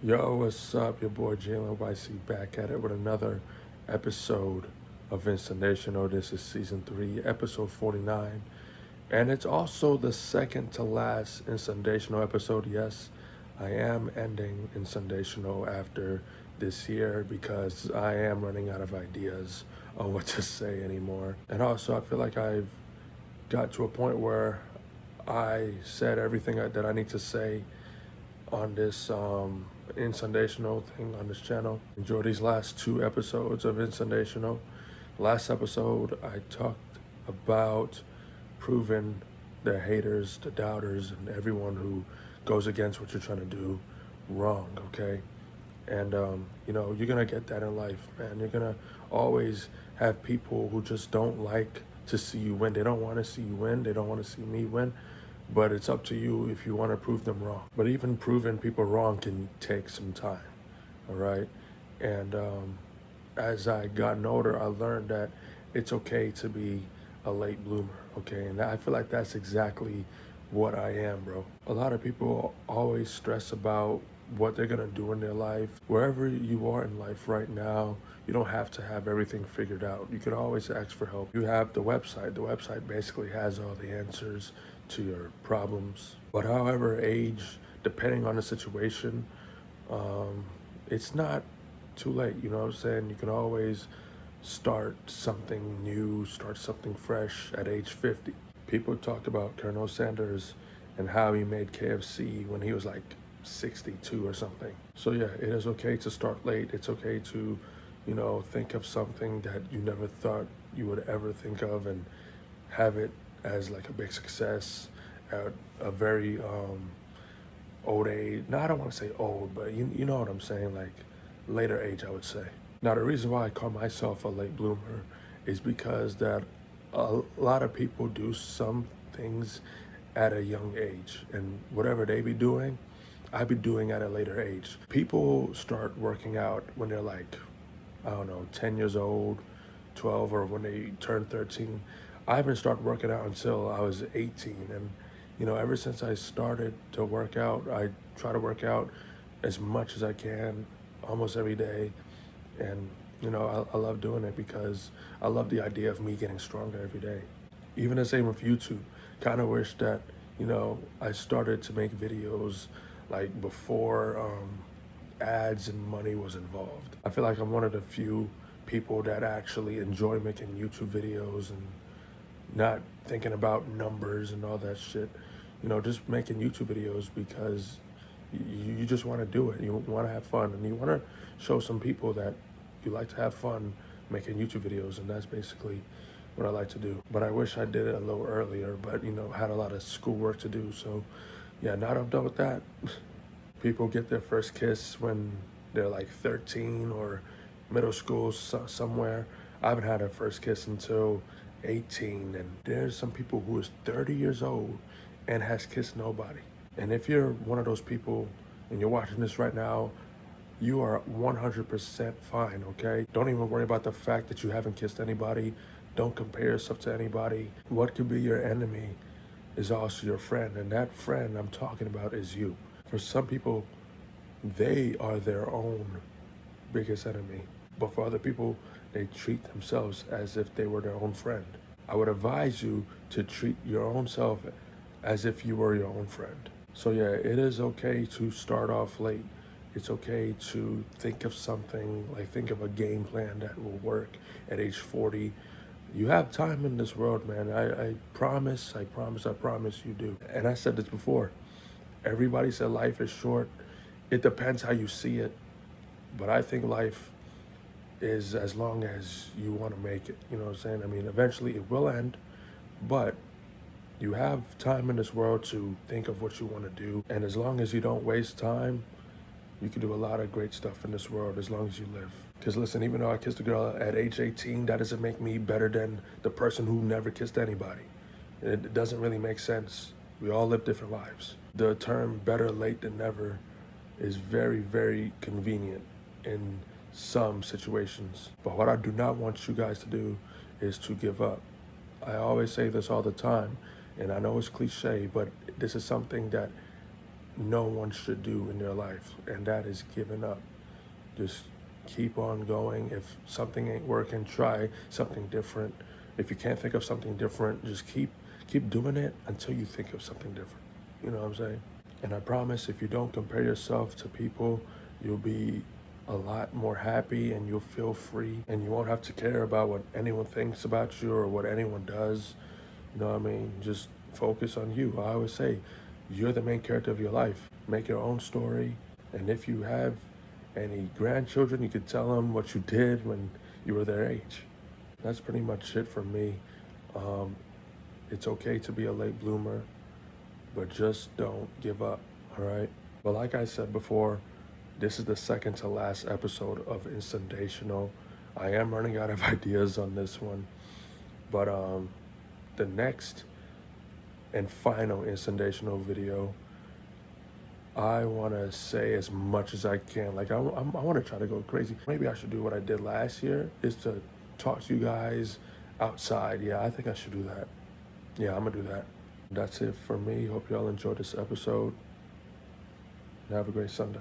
Yo, what's up? Your boy Jalen YC back at it with another episode of inSundaytional. This is season 3, episode 49. And it's also the second to last inSundaytional episode. Yes, I am ending inSundaytional after this year because I am running out of ideas on what to say anymore. And also, I feel like I've got to a point where I said everything that I need to say on this inSundaytional thing on this channel. Enjoy these last 2 episodes of inSundaytional. Last episode, I talked about proving the haters, the doubters, and everyone who goes against what you're trying to do wrong, okay? And, you're going to get that in life, man. You're going to always have people who just don't like to see you win. They don't want to see you win. They don't want to see me win. But it's up to you if you want to prove them wrong. But even proving people wrong can take some time, all right? And as I gotten older, I learned that it's okay to be a late bloomer, okay? And I feel like that's exactly what I am, bro. A lot of people always stress about what they're gonna do in their life. Wherever you are in life right now, you don't have to have everything figured out. You can always ask for help. You have the website. The website basically has all the answers to your problems. But however, age, depending on the situation, it's not too late. You know what I'm saying? You can always start something new, start something fresh at age 50. People talked about Colonel Sanders and how he made KFC when he was like 62 or something. So yeah, it is okay to start late. It's okay to, think of something that you never thought you would ever think of and have it as like a big success at a very old age. No, I don't want to say old, but you know what I'm saying, like later age, I would say. Now, the reason why I call myself a late bloomer is because that a lot of people do some things at a young age, and whatever they be doing, I be doing at a later age. People start working out when they're like, I don't know, 10 years old, 12, or when they turn 13. I haven't started working out until I was 18. And, ever since I started to work out, I try to work out as much as I can almost every day. And, I love doing it because I love the idea of me getting stronger every day. Even the same with YouTube. Kind of wish that, I started to make videos like before ads and money was involved. I feel like I'm one of the few people that actually enjoy making YouTube videos and not thinking about numbers and all that shit. Just making YouTube videos because you just want to do it. You want to have fun and you want to show some people that you like to have fun making YouTube videos, and that's basically what I like to do. But I wish I did it a little earlier, but had a lot of schoolwork to do. So yeah, now that I'm done with that, people get their first kiss when they're like 13 or middle school somewhere. I haven't had a first kiss until 18, and there's some people who is 30 years old and has kissed nobody. And if you're one of those people and you're watching this right now, you are 100% fine, okay? Don't even worry about the fact that you haven't kissed anybody. Don't compare yourself to anybody. What could be your enemy is also your friend, and that friend I'm talking about is you. For some people, they are their own biggest enemy. But for other people, they treat themselves as if they were their own friend. I would advise you to treat your own self as if you were your own friend. So yeah, it is okay to start off late. It's okay to think of something, like think of a game plan that will work at age 40. You have time in this world, man. I promise you do. And I said this before. Everybody said life is short. It depends how you see it. But I think life is as long as you want to make it. You know what I'm saying? I mean, eventually it will end, but you have time in this world to think of what you want to do. And as long as you don't waste time, you can do a lot of great stuff in this world as long as you live. Because listen, even though I kissed a girl at age 18, that doesn't make me better than the person who never kissed anybody. It doesn't really make sense. We all live different lives. The term better late than never is very, very convenient in some situations. But what I do not want you guys to do is to give up. I always say this all the time, and I know it's cliche, but this is something that no one should do in their life, and that is giving up. Just keep on going. If something ain't working, try something different. If you can't think of something different, just keep doing it until you think of something different. You know what I'm saying? And I promise, if you don't compare yourself to people, you'll be a lot more happy and you'll feel free and you won't have to care about what anyone thinks about you or what anyone does. You know what I mean? Just focus on you. I always say, you're the main character of your life. Make your own story. And if you have any grandchildren, you could tell them what you did when you were their age. That's pretty much it for me. Um, it's okay to be a late bloomer, but just don't give up, all right? But like I said before, this is the second to last episode of inSundaytional. I am running out of ideas on this one, but the next and final inSundaytional video, I want to say as much as I can. Like, I want to try to go crazy. Maybe I should do what I did last year, is to talk to you guys outside. Yeah, I think I should do that. Yeah, I'm going to do that. That's it for me. Hope y'all enjoyed this episode. And have a great Sunday.